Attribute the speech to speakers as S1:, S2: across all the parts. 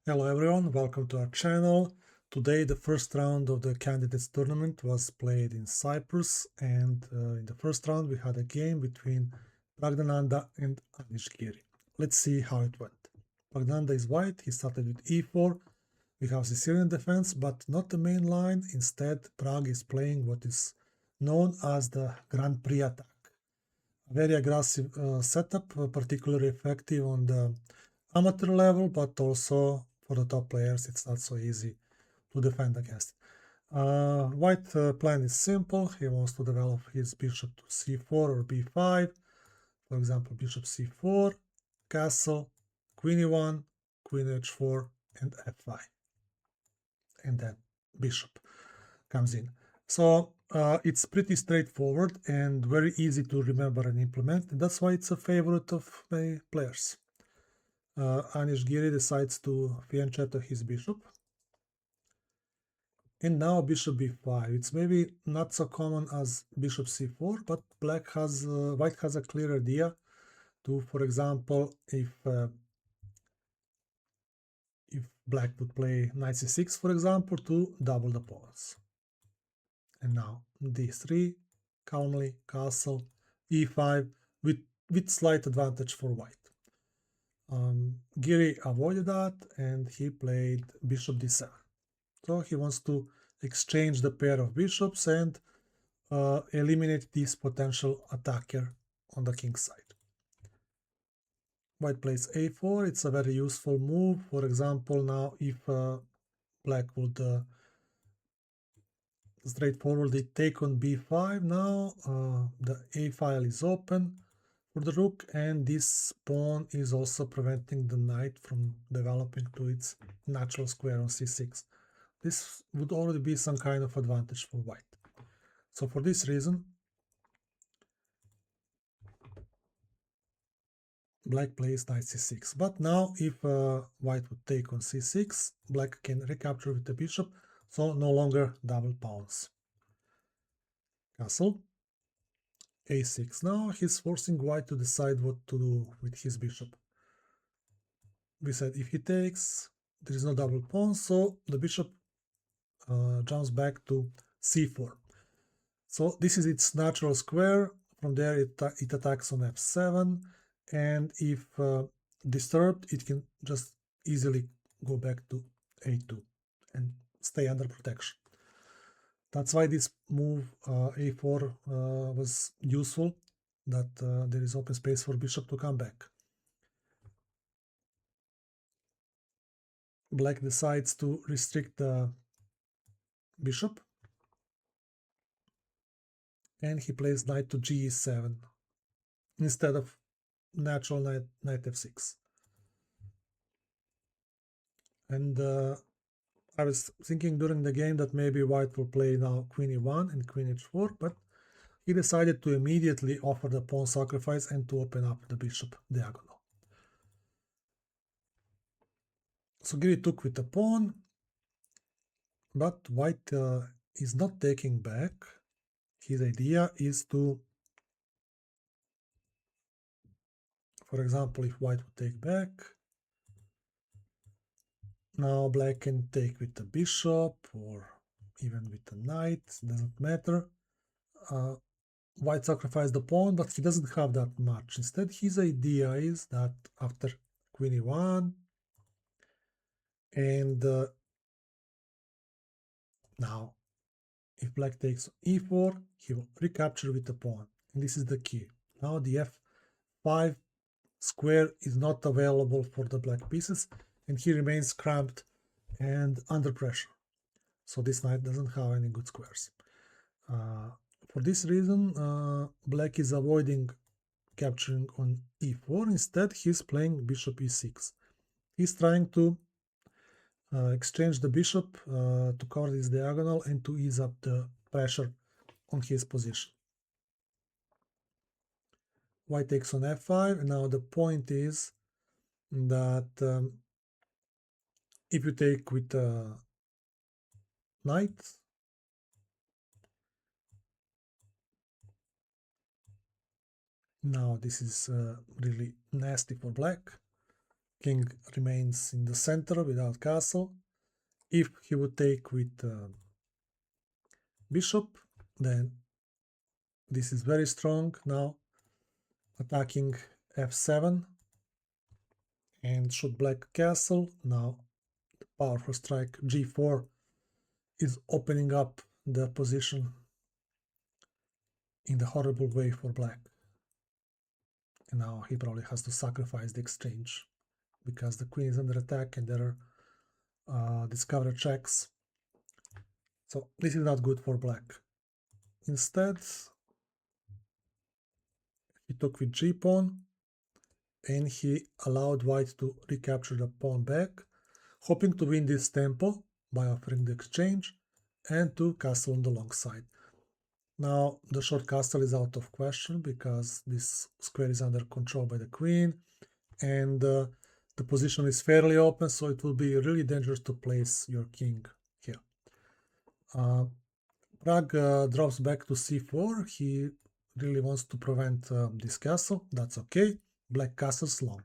S1: Hello everyone, welcome to our channel. Today the first round of the candidates tournament was played in Cyprus, and in the first round we had a game between Praggnanandhaa and Anish Giri. Let's see how it went. Praggnanandhaa is white, he started with e4. We have Sicilian defense, but not the main line. Instead, Pragg is playing what is known as the Grand Prix attack. A very aggressive setup, particularly effective on the amateur level, but also for the top players it's not so easy to defend against. White plan is simple. He wants to develop his bishop to c4 or b5. For example, bishop c4, castle, queen e1, queen h4, and f5. And then bishop comes in. So it's pretty straightforward and very easy to remember and implement, and that's why it's a favorite of many players. Anish Giri decides to fianchetto his bishop. And now bishop b5. It's maybe not so common as bishop c4, but white has a clear idea to, for example, if black would play knight c6, for example, to double the pawns. And now d3, calmly, castle, e5, with slight advantage for white. Giri avoided that, and he played bishop d7. So he wants to exchange the pair of bishops and eliminate this potential attacker on the king's side. White plays a4. It's a very useful move. For example, now if black would straightforwardly take on b5, now the a file is open for the rook, and this pawn is also preventing the knight from developing to its natural square on c6. This would already be some kind of advantage for white. So for this reason, black plays knight c6. But now if white would take on c6, black can recapture with the bishop, so no longer double pawns. Castle, a6. Now he's forcing white to decide what to do with his bishop. We said if he takes, there is no double pawn, so the bishop jumps back to c4. So this is its natural square. From there it attacks on f7, and if disturbed, it can just easily go back to a2 and stay under protection. That's why this move a4 was useful, that there is open space for bishop to come back. Black decides to restrict the bishop, and he plays knight to g7 instead of natural knight f6. And I was thinking during the game that maybe white will play now queen e1 and queen h4, but he decided to immediately offer the pawn sacrifice and to open up the bishop diagonal. So Giri took with the pawn, but white is not taking back. His idea is to, for example, if white would take back, now black can take with the bishop or even with the knight, doesn't matter. White sacrificed the pawn, but he doesn't have that much. Instead, his idea is that after queen e1 and now if black takes e4, he will recapture with the pawn, and this is the key. Now the f5 square is not available for the black pieces, and he remains cramped and under pressure. So this knight doesn't have any good squares. For this reason, black is avoiding capturing on e4. Instead, he's playing bishop e6. He's trying to exchange the bishop to cover this diagonal and to ease up the pressure on his position. White takes on f5, and now the point is that if you take with knight, now this is really nasty for black. king remains in the center without castle. If he would take with bishop, then this is very strong. Now attacking f7 and should black castle. Now the powerful strike g4 is opening up the position in the horrible way for black. And now he probably has to sacrifice the exchange because the queen is under attack and there are discovered checks. So this is not good for black. Instead, he took with g-pawn and he allowed white to recapture the pawn back, hoping to win this tempo by offering the exchange and to castle on the long side. Now the short castle is out of question because this square is under control by the queen and the position is fairly open, so it will be really dangerous to place your king here. Pragg drops back to c4. He really wants to prevent this castle. That's okay. Black castles long.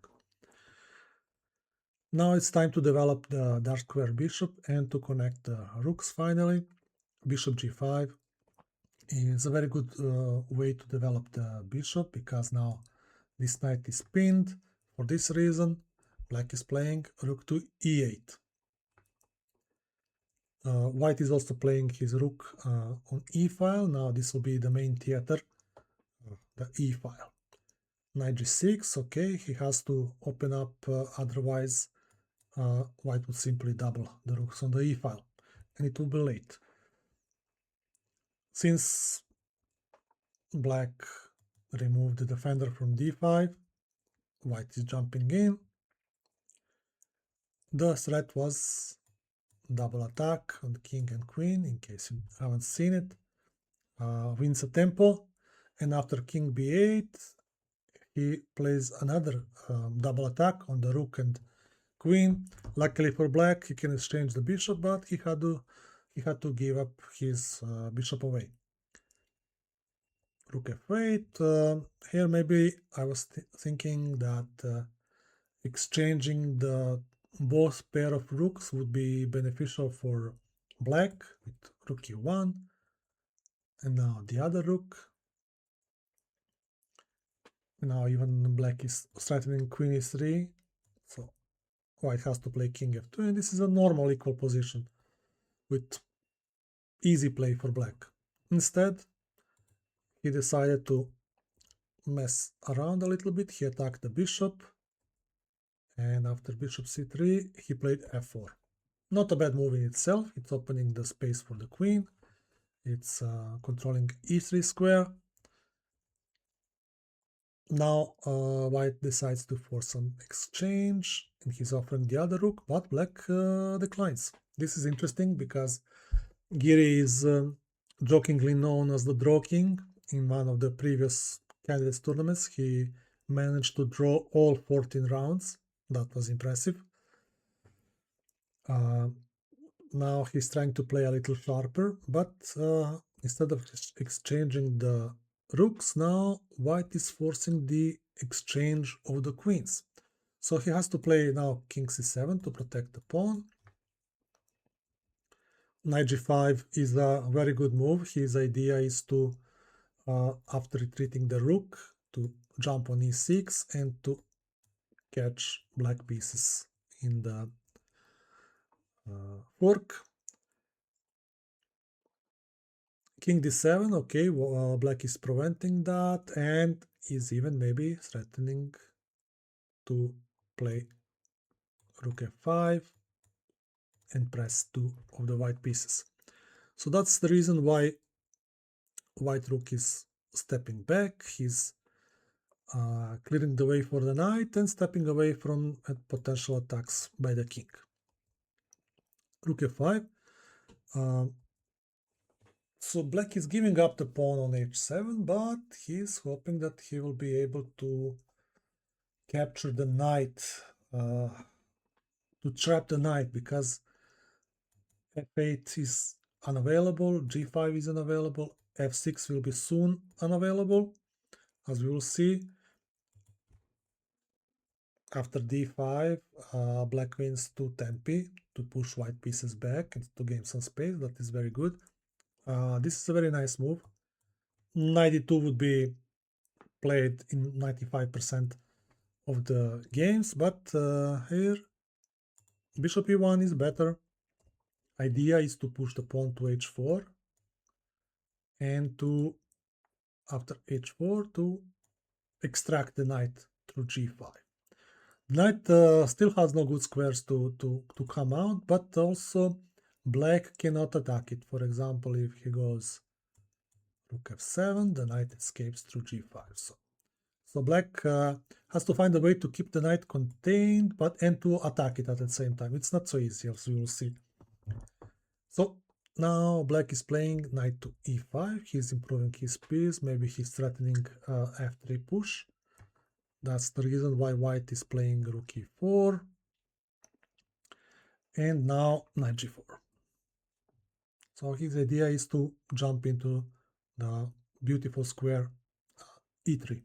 S1: Now it's time to develop the dark square bishop and to connect the rooks finally. Bishop g5 is a very good way to develop the bishop because now this knight is pinned. For this reason, black is playing rook to e8. White is also playing his rook on e-file. Now this will be the main theater, the e-file. Knight g6, okay, he has to open up, otherwise white would simply double the rooks on the e-file, and it will be late. Since black removed the defender from d5, white is jumping in. The threat was double attack on the king and queen, in case you haven't seen it. Wins a tempo, and after king b8, he plays another double attack on the rook and queen. Luckily for black, he can exchange the bishop, but he had to give up his bishop away. Rook f8. Here maybe I was thinking that exchanging the both pair of rooks would be beneficial for black with rook e1, and now the other rook. Now even black is threatening queen e3, so white has to play king f2, and this is a normal equal position with easy play for black. Instead, he decided to mess around a little bit. He attacked the bishop, and after bishop c3, he played f4. Not a bad move in itself. It's opening the space for the queen. It's controlling e3 square. Now white decides to force an exchange, and he's offering the other rook, but black declines. This is interesting because Giri is jokingly known as the draw king. In one of the previous candidates tournaments, he managed to draw all 14 rounds. That was impressive. Now he's trying to play a little sharper, but instead of exchanging the rooks, now white is forcing the exchange of the queens. So he has to play now king c7 to protect the pawn. Knight g5 is a very good move. His idea is to, after retreating the rook, to jump on e6 and to catch black pieces in the fork. King d7, okay, black is preventing that and is even maybe threatening to play rook f5 and press two of the white pieces. So that's the reason why white rook is stepping back. He's clearing the way for the knight and stepping away from potential attacks by the king. Rook f5. So black is giving up the pawn on h7, but he's hoping that he will be able to capture the knight, to trap the knight, because f8 is unavailable, g5 is unavailable, f6 will be soon unavailable, as we will see. after d5, black wins 2 tempi to push white pieces back and to gain some space. That is very good. This is a very nice move. Knight d2 would be played in 95% of the games, but here bishop e1 is better. Idea is to push the pawn to h4 and to, after h4, to extract the knight through g5. Knight still has no good squares to come out, but also black cannot attack it. For example, if he goes rook f7, the knight escapes through g5. So black has to find a way to keep the knight contained, and to attack it at the same time. It's not so easy, as we will see. So now black is playing knight to e5. He's improving his piece. Maybe he's threatening f3 push. That's the reason why white is playing rook e4. And now knight g4. So his idea is to jump into the beautiful square e3.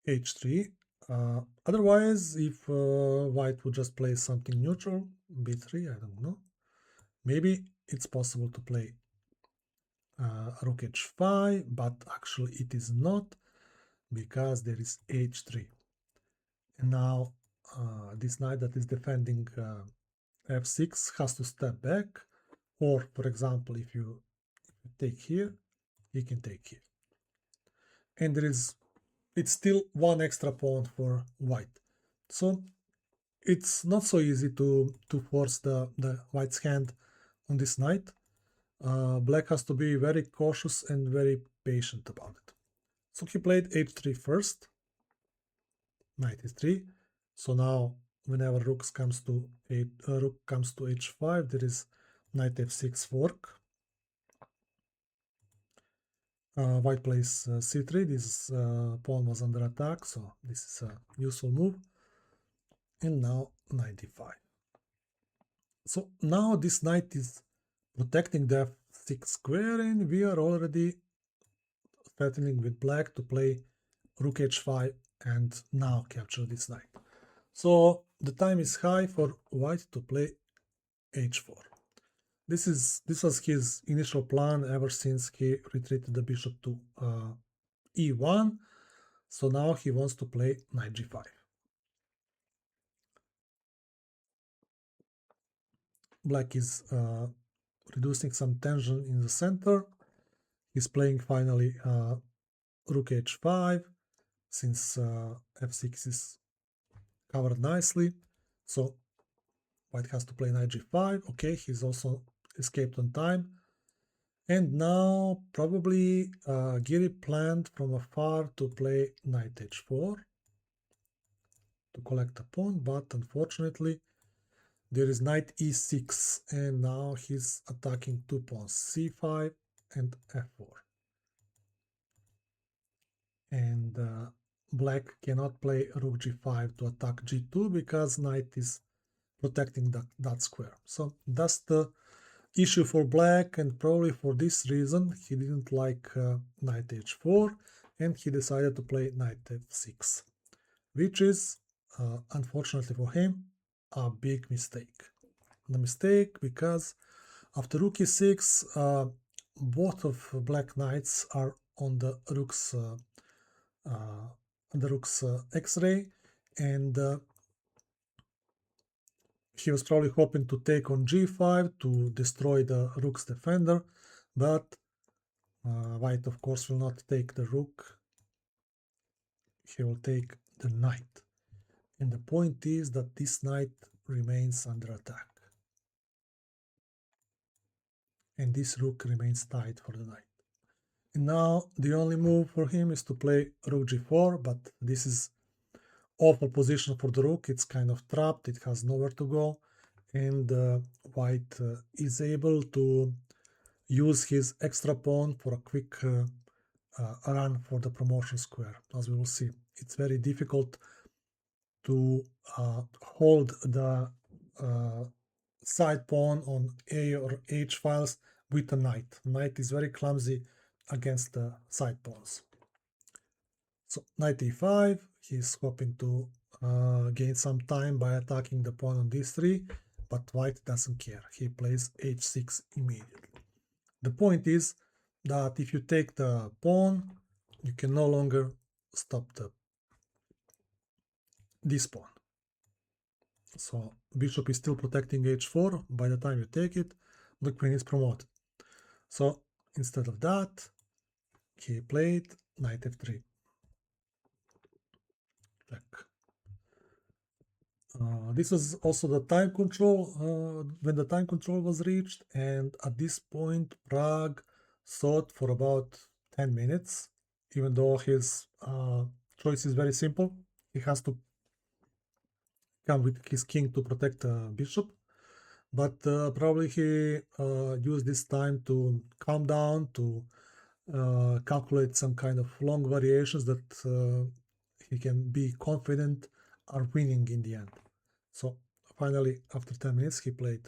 S1: h3. Otherwise, if white would just play something neutral, b3, I don't know. Maybe it's possible to play rook h5, but actually it is not, because there is h3. And now this knight that is defending f6 has to step back, or for example, if you take here, he can take here. And it's still one extra pawn for white. So it's not so easy to force the white's hand on this knight. Black has to be very cautious and very patient about it. So he played h3 first, knight e3. So now whenever rook comes to h5, there is knight f6 fork. White plays c3. This pawn was under attack, so this is a useful move. And now knight d5. So now this knight is protecting the f6 square, and we are already threatening with black to play rook h5 and now capture this knight. So the time is high for white to play h4. This was his initial plan ever since he retreated the bishop to e1. So now he wants to play knight g5. Black is reducing some tension in the center. He's playing finally rook h5, since f6 is covered nicely. So white has to play knight g5. Okay, he's also escaped on time. And now probably Giri planned from afar to play knight h4 to collect a pawn, but unfortunately there is knight e6, and now he's attacking two pawns, c5 and f4. And black cannot play rook g5 to attack g2 because knight is protecting that square. So that's the issue for black, and probably for this reason he didn't like knight h4, and he decided to play knight f6, which is unfortunately for him a big mistake. The mistake because after rook e6 both of black knights are on the rook's x-ray, and he was probably hoping to take on g5 to destroy the rook's defender, but white of course will not take the rook. He will take the knight, and the point is that this knight remains under attack, and this rook remains tied for the knight. And now the only move for him is to play rook g4, but this is awful position for the rook. It's kind of trapped, it has nowhere to go, and white is able to use his extra pawn for a quick run for the promotion square. As we will see, it's very difficult to hold the side pawn on A or H files with a knight. Knight is very clumsy against the side pawns. So knight e5, he's hoping to gain some time by attacking the pawn on d3, but white doesn't care. He plays h6 immediately. The point is that if you take the pawn, you can no longer stop this pawn. So bishop is still protecting h4. By the time you take it, the queen is promoted. So instead of that, he played knight f3. Check. This was also the time control, when the time control was reached, and at this point Pragg thought for about 10 minutes, even though his choice is very simple. He has to come with his king to protect the bishop, but probably he used this time to calm down, to calculate some kind of long variations that he can be confident are winning in the end. So finally, after 10 minutes, he played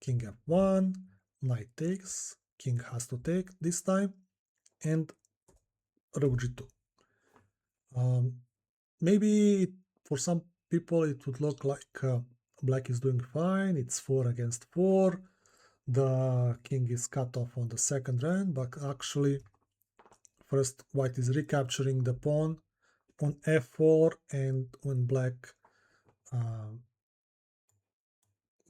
S1: king f1, knight takes, king has to take this time, and rook g2. Maybe for some people it would look like black is doing fine, it's 4 against 4, the king is cut off on the second rank, but actually first white is recapturing the pawn on f4, and when black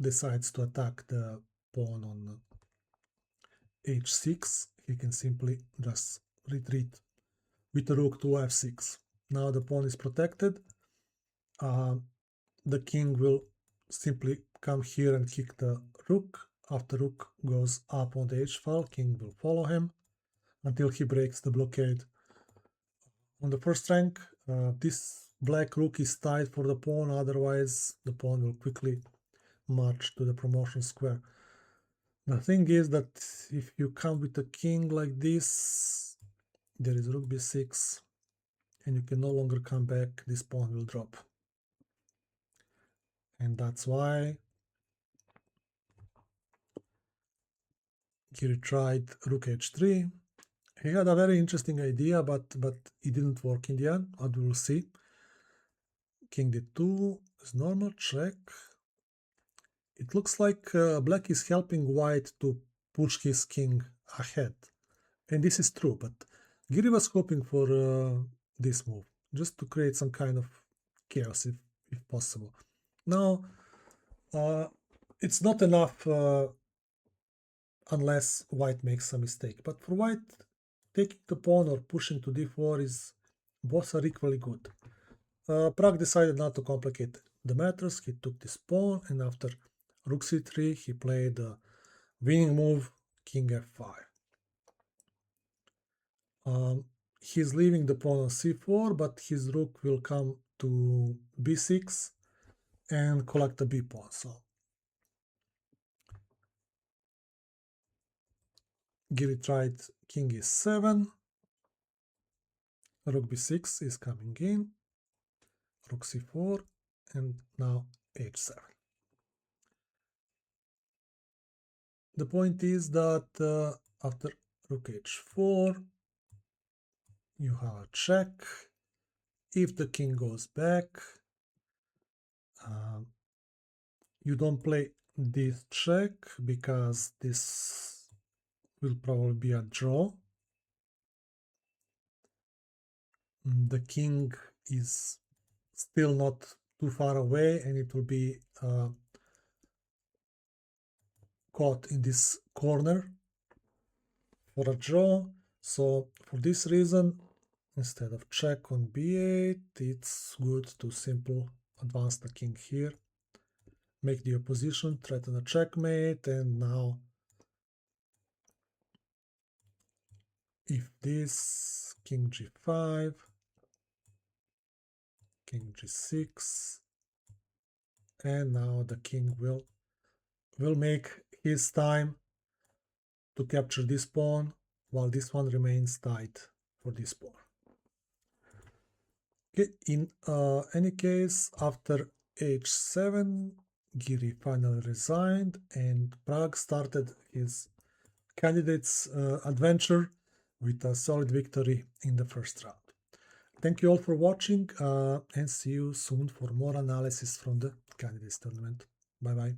S1: decides to attack the pawn on h6, he can simply just retreat with the rook to f6. Now the pawn is protected. The king will simply come here and kick the rook. After rook goes up on the h-file, king will follow him until he breaks the blockade. On the first rank, this black rook is tied for the pawn, otherwise the pawn will quickly march to the promotion square. The thing is that if you come with a king like this, there is rook b6, and you can no longer come back, this pawn will drop. And that's why Giri tried rook h3. He had a very interesting idea, but it didn't work in the end, as we will see. King d2 is normal, check. It looks like black is helping white to push his king ahead. And this is true, but Giri was hoping for this move, just to create some kind of chaos if possible. Now, it's not enough unless white makes a mistake. But for white, taking the pawn or pushing to d4 is both are equally good. Pragg decided not to complicate the matters. He took this pawn, and after rook c3, he played the winning move, king f5. He's leaving the pawn on c4, but his rook will come to b6 and collect the b pawn. So Giri tried king e7, rook b6 is coming in, rook c4, and now h7. The point is that after rook h4, you have a check. If the king goes back, you don't play this check because this will probably be a draw. The king is still not too far away, and it will be caught in this corner for a draw. So for this reason, instead of check on b8, it's good to simply advance the king here, make the opposition threaten a checkmate, and now if this, king g5, king g6, and now the king will make his time to capture this pawn, while this one remains tied for this pawn. Okay, in any case, after h7, Giri finally resigned, and Pragg started his candidate's adventure with a solid victory in the first round. Thank you all for watching and see you soon for more analysis from the candidates tournament. Bye bye.